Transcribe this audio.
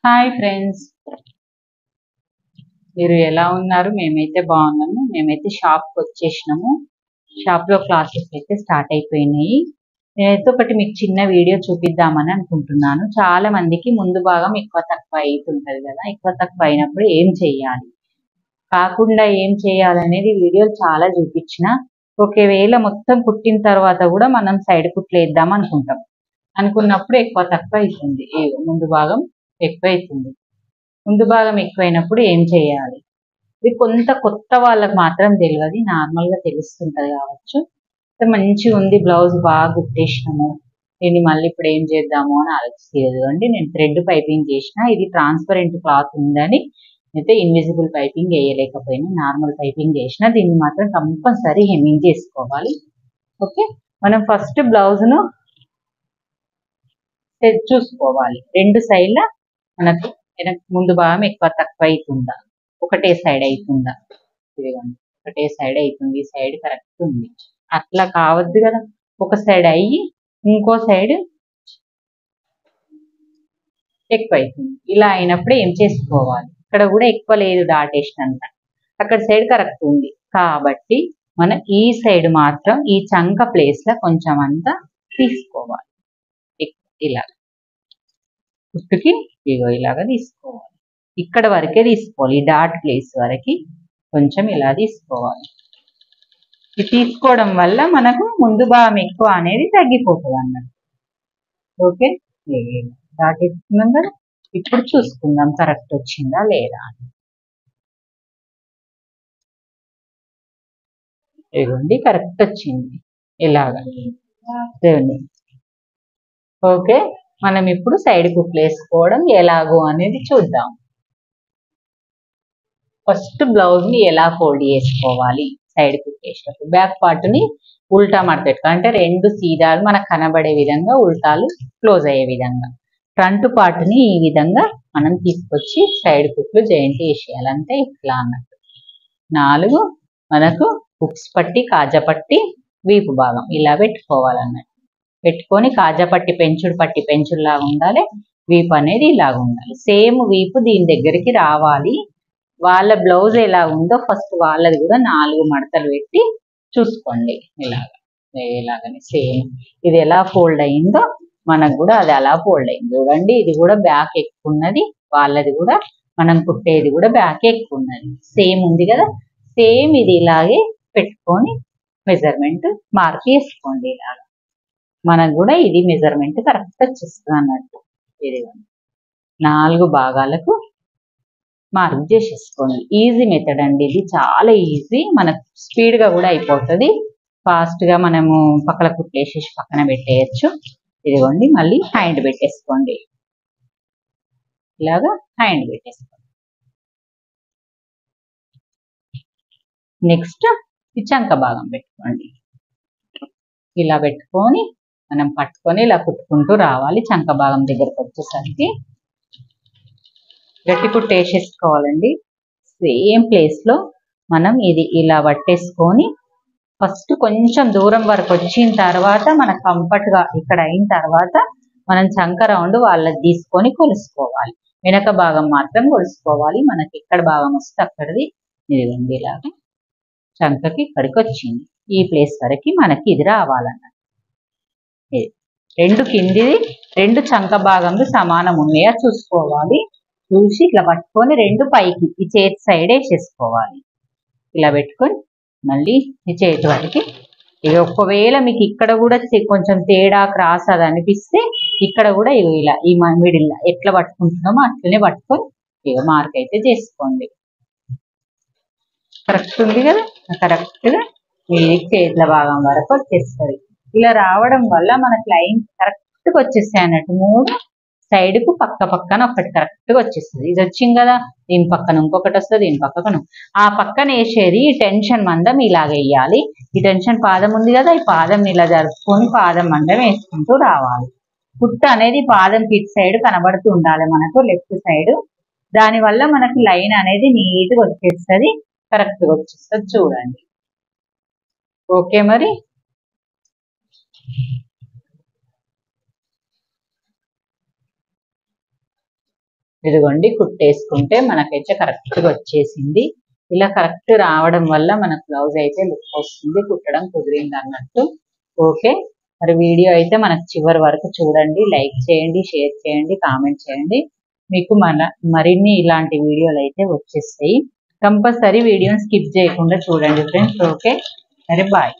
Hi friends, మీరు ఎలా ఉన్నారు? మేమైతే బాగున్నాము. మేమైతే షాప్కి వచ్చేసినాము. షాప్లో క్లాసెస్ అయితే స్టార్ట్ అయిపోయినాయి. నేనైతే ఒకటి మీకు చిన్న వీడియో చూపిద్దామని అనుకుంటున్నాను. చాలా మందికి ముందు భాగం ఎక్కువ తక్కువ అవుతుంటది కదా. ఎక్కువ తక్కువ అయినప్పుడు ఏం చేయాలి, కాకుండా ఏం చేయాలనేది వీడియోలు చాలా చూపించిన. ఒకవేళ మొత్తం కుట్టిన తర్వాత కూడా మనం సైడ్ కుట్లు వేద్దాం అనుకున్నప్పుడు ఎక్కువ తక్కువ అవుతుంది. ముందు భాగం ఎక్కువ అవుతుంది. ముందు భాగం ఎక్కువైనప్పుడు ఏం చేయాలి? ఇది కొంత కొత్త వాళ్ళకి మాత్రం తెలియదు, నార్మల్గా తెలుస్తుంటది కావచ్చు. మంచిగా ఉంది, బ్లౌజ్ బాగా కుట్టేసినాము, దీన్ని మళ్ళీ ఇప్పుడు ఏం చేద్దాము అని ఆలోచిస్తుంది అండి. నేను థ్రెడ్ పైపింగ్ చేసిన, ఇది ట్రాన్స్పరెంట్ క్లాత్ ఉందని అయితే ఇన్విజిబుల్ పైపింగ్ వేయలేకపోయినా నార్మల్ పైపింగ్ చేసిన. దీన్ని మాత్రం కంపల్సరీ హెమ్మింగ్ చేసుకోవాలి. ఓకే, మనం ఫస్ట్ బ్లౌజ్ను చూసుకోవాలి. రెండు సైడ్ల మనకు ముందు భాగం ఎక్కువ తక్కువ అవుతుందా, ఒకటే సైడ్ అవుతుందా. ఇదిగోండి, ఒకటే సైడ్ అవుతుంది, ఈ సైడ్ కరెక్ట్ ఉంది. అట్లా కావద్దు కదా, ఒక సైడ్ అయ్యి ఇంకో సైడ్ ఎక్కువ అవుతుంది. ఇలా అయినప్పుడు ఏం చేసుకోవాలి? ఇక్కడ కూడా ఎక్కువ లేదు, దాటేసినంత. అక్కడ సైడ్ కరెక్ట్ ఉంది కాబట్టి మనం ఈ సైడ్ మాత్రం ఈ చంక ప్లేస్ లో కొంచెం అంతా తీసుకోవాలి. ఇలా కుట్టుకి ఇగో ఇలాగా తీసుకోవాలి. ఇక్కడ వరకే తీసుకోవాలి, ఈ డాట్ ప్లేస్ వరకు కొంచెం ఇలా తీసుకోవాలి. ఇది తీసుకోవడం వల్ల మనకు ముందు భాగం ఎక్కువ అనేది తగ్గిపోతుంది అన్నట్టు. ఓకే, డాట్ ఇస్తున్నాం కదా, ఇప్పుడు చూసుకుందాం కరెక్ట్ వచ్చిందా లేదా అని. ఇదిగోండి, కరెక్ట్ వచ్చింది ఇలాగా. ఓకే, మనం ఇప్పుడు సైడ్ కుట్లు వేసుకోవడం ఎలాగో అనేది చూద్దాం. ఫస్ట్ బ్లౌజ్ ని ఎలా ఫోల్డ్ చేసుకోవాలి? సైడ్ కుట్టేసినప్పుడు బ్యాక్ పార్ట్ ని ఉల్టా మడతెట్టుకోవాలి. అంటే రెండు సీదాలు మనకు కనబడే విధంగా ఉల్టాలు క్లోజ్ అయ్యే విధంగా. ఫ్రంట్ పార్ట్ ని ఈ విధంగా మనం తీసుకొచ్చి సైడ్ కుట్లు జాయింట్ వేసేయాలి. అంటే ఇట్లా అన్నట్టు 4 మనకు హుక్స్ పట్టి, కాజా పట్టి, వీపు భాగం ఇలా పెట్టుకోవాలన్నట్టు. పెట్టుకొని కాజా పట్టి పెంచుడులాగా ఉండాలి, వీపు అనేది ఇలాగ ఉండాలి. సేమ్ వీపు దీని దగ్గరికి రావాలి. వాళ్ళ బ్లౌజ్ ఎలా ఉందో ఫస్ట్ వాళ్ళది కూడా 4 మడతలు పెట్టి చూసుకోండి. ఇలాగని సేమ్ ఇది ఎలా ఫోల్డ్ అయిందో మనకు కూడా అది అలా ఫోల్డ్ అయింది. చూడండి, ఇది కూడా బ్యాక్ ఎక్కువ ఉన్నది, వాళ్ళది కూడా మనం కుట్టేది కూడా బ్యాక్ ఎక్కువ ఉన్నది. సేమ్ ఉంది కదా, సేమ్ ఇది ఇలాగే పెట్టుకొని మెజర్మెంట్ మార్క్ చేసుకోండి. ఇలాగా మనకు కూడా ఇది మెజర్మెంట్ కరెక్ట్ వచ్చేస్తుంది అన్నట్టు. ఇది 4 భాగాలకు మార్క్ చేసేసుకోండి. ఈజీ మెథడ్ అండి, ఇది చాలా ఈజీ, మనకు స్పీడ్గా కూడా అయిపోతుంది. ఫాస్ట్గా మనము పక్కన కుట్టేసేసి పక్కన పెట్టేయచ్చు. ఇదిగోండి, మళ్ళీ హ్యాండ్ పెట్టేసుకోండి. ఇలాగా హ్యాండ్ పెట్టేసుకోండి. నెక్స్ట్ ఈ చంక భాగం పెట్టుకోండి. ఇలా పెట్టుకొని మనం పట్టుకొని ఇలా కుట్టుకుంటూ రావాలి. చంక భాగం దగ్గరకు వచ్చేసరికి గట్టి కుట్టు వేసేసుకోవాలండి. సేమ్ ప్లేస్లో మనం ఇది ఇలా పట్టేసుకొని ఫస్ట్ కొంచెం దూరం వరకు వచ్చిన తర్వాత మనకు కంఫర్ట్గా ఇక్కడ అయిన తర్వాత మనం చంక రౌండ్ వాళ్ళది తీసుకొని కొలుసుకోవాలి. వెనక భాగం మాత్రం కొలుసుకోవాలి. మనకి ఎక్కడ భాగం వస్తే అక్కడిది ఇదిగోండి, ఇలాగా చంకకి ఇక్కడికి వచ్చింది. ఈ ప్లేస్ వరకు మనకి ఇది రావాలన్నమాట. రెండు కిందిది రెండు చంక భాగంలో సమానం ఉన్నాయా చూసుకోవాలి. చూసి ఇట్లా పట్టుకొని రెండు పైకి ఈ చేతి సైడ్ వేసేసుకోవాలి. ఇలా పెట్టుకొని మళ్ళీ ఈ చేతి వరకు. ఇక ఒకవేళ మీకు ఇక్కడ కూడా కొంచెం తేడా క్రాస్ అది అనిపిస్తే ఇక్కడ కూడా ఇలా ఈ మిడిల్ ఎట్లా పట్టుకుంటున్నామో అట్లనే పట్టుకొని ఇక మార్క్ అయితే చేసుకోండి. కరెక్ట్ ఉంది కదా, కరెక్ట్గా మీ చేతుల భాగం వరకు వచ్చేస్తుంది. ఇలా రావడం వల్ల మనకు లైన్ కరెక్ట్గా వచ్చేస్తాయి అన్నట్టు. 3 సైడ్కు పక్కన ఒకటి కరెక్ట్గా వచ్చేస్తుంది. ఇది వచ్చింది కదా, దీని పక్కన ఇంకొకటి వస్తుంది, దీని పక్కన ఆ పక్కన వేసేది ఈ టెన్షన్ మందం ఇలాగ వేయాలి. ఈ టెన్షన్ పాదం ఉంది కదా, ఈ పాదం ఇలా జరుపుకొని పాదం మందం వేసుకుంటూ రావాలి. కుట్ట అనేది పాదం కిట్ సైడ్ కనబడుతూ ఉండాలి మనకు, లెఫ్ట్ సైడ్. దానివల్ల మనకి లైన్ అనేది నీట్గా వచ్చేస్తుంది, కరెక్ట్గా వచ్చేస్తుంది. చూడండి. ఓకే మరి. ఇదిగోండి కుట్టేసుకుంటే మనకైతే కరెక్ట్ గా వచ్చేసింది. ఇలా కరెక్ట్ రావడం వల్ల మనకు బ్లౌజ్ అయితే లుక్ వస్తుంది, కుట్టడం కుదిరింది అన్నట్టు. ఓకే, మరి వీడియో అయితే మనకు చివరి వరకు చూడండి, లైక్ చేయండి, షేర్ చేయండి, కామెంట్ చేయండి. మీకు మరిన్ని ఇలాంటి వీడియోలు అయితే వచ్చేస్తాయి. కంపల్సరీ వీడియోని స్కిప్ చేయకుండా చూడండి ఫ్రెండ్స్. ఓకే, సరే బాయ్.